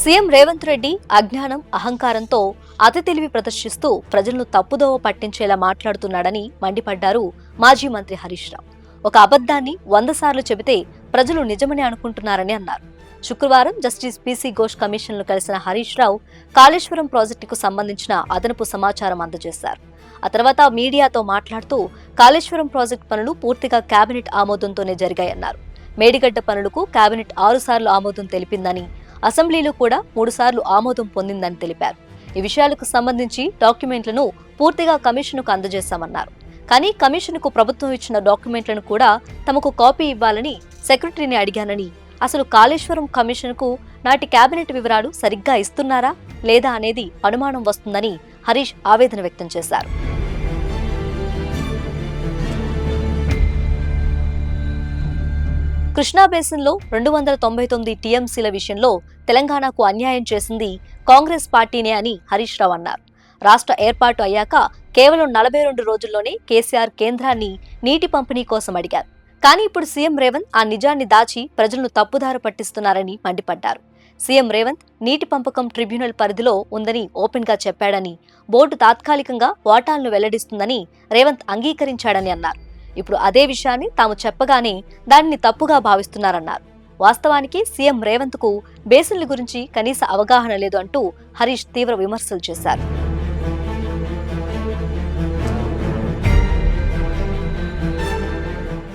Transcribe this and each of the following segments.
CM Revanth Reddy అజ్ఞానం, అహంకారంతో అతి తెలివి ప్రదర్శిస్తూ ప్రజలను తప్పుదోవ పట్టించేలా మాట్లాడుతున్నాడని మండిపడ్డారు మాజీ మంత్రి హరీష్ రావు. ఒక అబద్ధాన్ని 100 సార్లు చెబితే ప్రజలు నిజమని అనుకుంటున్నారని అన్నారు. శుక్రవారం జస్టిస్ పీసీ ఘోష్ కమిషన్ను కలిసిన హరీష్ రావు కాళేశ్వరం ప్రాజెక్టుకు సంబంధించిన అదనపు సమాచారం అందజేశారు. ఆ తర్వాత మీడియాతో మాట్లాడుతూ కాళేశ్వరం ప్రాజెక్టు పనులు పూర్తిగా కేబినెట్ ఆమోదంతోనే జరిగాయన్నారు. మేడిగడ్డ పనులకు కేబినెట్ 6 సార్లు ఆమోదం తెలిపిందని, అసెంబ్లీలో కూడా 3 సార్లు ఆమోదం పొందిందని తెలిపారు. ఈ విషయాలకు సంబంధించి డాక్యుమెంట్లను పూర్తిగా కమిషన్కు అందజేశామన్నారు. కానీ కమిషన్కు ప్రభుత్వం ఇచ్చిన డాక్యుమెంట్లను కూడా తమకు కాపీ ఇవ్వాలని సెక్రటరీని అడిగానని, అసలు కాళేశ్వరం కమిషన్కు నాటి కేబినెట్ వివరాలు సరిగ్గా ఇస్తున్నారా లేదా అనేది అనుమానం వస్తుందని హరీష్ ఆవేదన వ్యక్తం చేశారు. కృష్ణా బేసిన్లో 299 టీఎంసీల విషయంలో తెలంగాణకు అన్యాయం చేసింది కాంగ్రెస్ పార్టీనే అని హరీష్ రావు అన్నారు. రాష్ట్ర ఏర్పాటు అయ్యాక కేవలం 42 రోజుల్లోనే కేసీఆర్ కేంద్రాన్ని నీటి పంపిణీ కోసం అడిగారు. కానీ ఇప్పుడు సీఎం రేవంత్ ఆ నిజాన్ని దాచి ప్రజలను తప్పుదారి పట్టిస్తున్నారని మండిపడ్డారు. సీఎం రేవంత్ నీటి పంపకం ట్రిబ్యునల్ పరిధిలో ఉందని ఓపెన్ గా చెప్పాడని, బోర్డు తాత్కాలికంగా వాటాలను వెల్లడిస్తుందని రేవంత్ అంగీకరించాడని అన్నారు. ఇప్పుడు అదే విషయాన్ని తాము చెప్పగానే దానిని తప్పుగా భావిస్తున్నారన్నారు. వాస్తవానికి సీఎం రేవంత్ కు బేసిన్ల గురించి కనీస అవగాహన లేదు అంటూ హరీష్ తీవ్ర విమర్శలు చేశారు.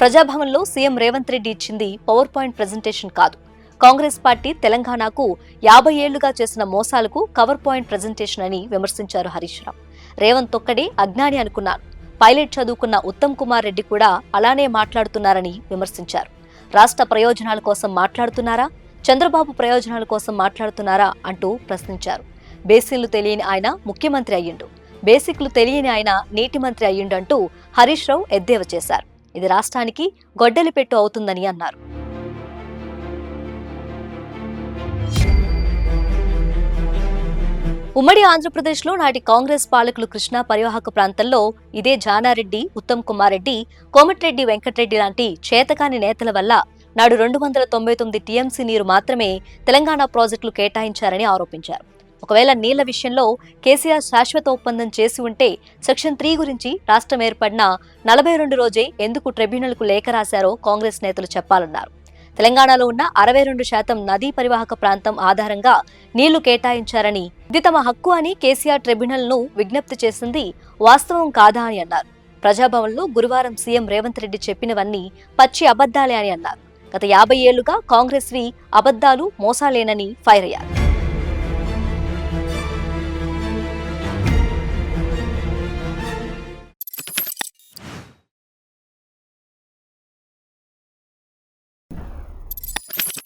ప్రజాభవన్లో సీఎం రేవంత్ రెడ్డి ఇచ్చింది పవర్ పాయింట్ ప్రెజెంటేషన్ కాదు. కాంగ్రెస్ పార్టీ తెలంగాణకు 50 ఏళ్లుగా చేసిన మోసాలకు కవర్ పాయింట్ ప్రెజెంటేషన్ అని విమర్శించారు హరీష్ రావు. రేవంత్ ఒక్కడే అజ్ఞాని అనుకున్నారు. పైలట్ చదువుకున్న ఉత్తమ్ కుమార్ రెడ్డి కూడా అలానే మాట్లాడుతున్నారని విమర్శించారు. రాష్ట్ర ప్రయోజనాల కోసం మాట్లాడుతున్నారా, చంద్రబాబు ప్రయోజనాల కోసం మాట్లాడుతున్నారా అంటూ ప్రశ్నించారు. బేసిన్లు తెలియని ఆయన ముఖ్యమంత్రి అయ్యిండు, బేసిక్లు తెలియని ఆయన నీటి మంత్రి అయ్యిండు అంటూ హరీష్ రావు ఎద్దేవా చేశారు. ఇది రాష్ట్రానికి గొడ్డలిపెట్టు అవుతుందని అన్నారు. ఉమ్మడి ఆంధ్రప్రదేశ్లో నాటి కాంగ్రెస్ పాలకులు కృష్ణా పరివాహక ప్రాంతంలో ఇదే జానారెడ్డి, ఉత్తమ్ కుమార్ రెడ్డి, కోమటిరెడ్డి వెంకటరెడ్డి లాంటి చేతకాని నేతల వల్ల నాడు 299 టీఎంసీ నీరు మాత్రమే తెలంగాణ ప్రాజెక్టులు కేటాయించారని ఆరోపించారు. ఒకవేళ నీళ్ల విషయంలో కేసీఆర్ శాశ్వత ఒప్పందం చేసి ఉంటే సెక్షన్ 3 గురించి రాష్ట్రం ఏర్పడిన 42 రోజే ఎందుకు ట్రిబ్యునల్కు లేఖ రాశారో కాంగ్రెస్ నేతలు చెప్పాలన్నారు. తెలంగాణలో ఉన్న 62% నదీ పరివాహక ప్రాంతం ఆధారంగా నీళ్లు కేటాయించారని, ఇది తమ హక్కు అని కేసీఆర్ ట్రిబ్యునల్ను విజ్ఞప్తి చేసింది వాస్తవం కాదా అని అన్నారు. ప్రజాభవన్లో గురువారం సీఎం రేవంత్ రెడ్డి చెప్పినవన్నీ పచ్చి అబద్దాలే అని అన్నారు. గత 50 ఏళ్లుగా కాంగ్రెస్వి అబద్దాలు, మోసాలేనని ఫైర్ అయ్యారు.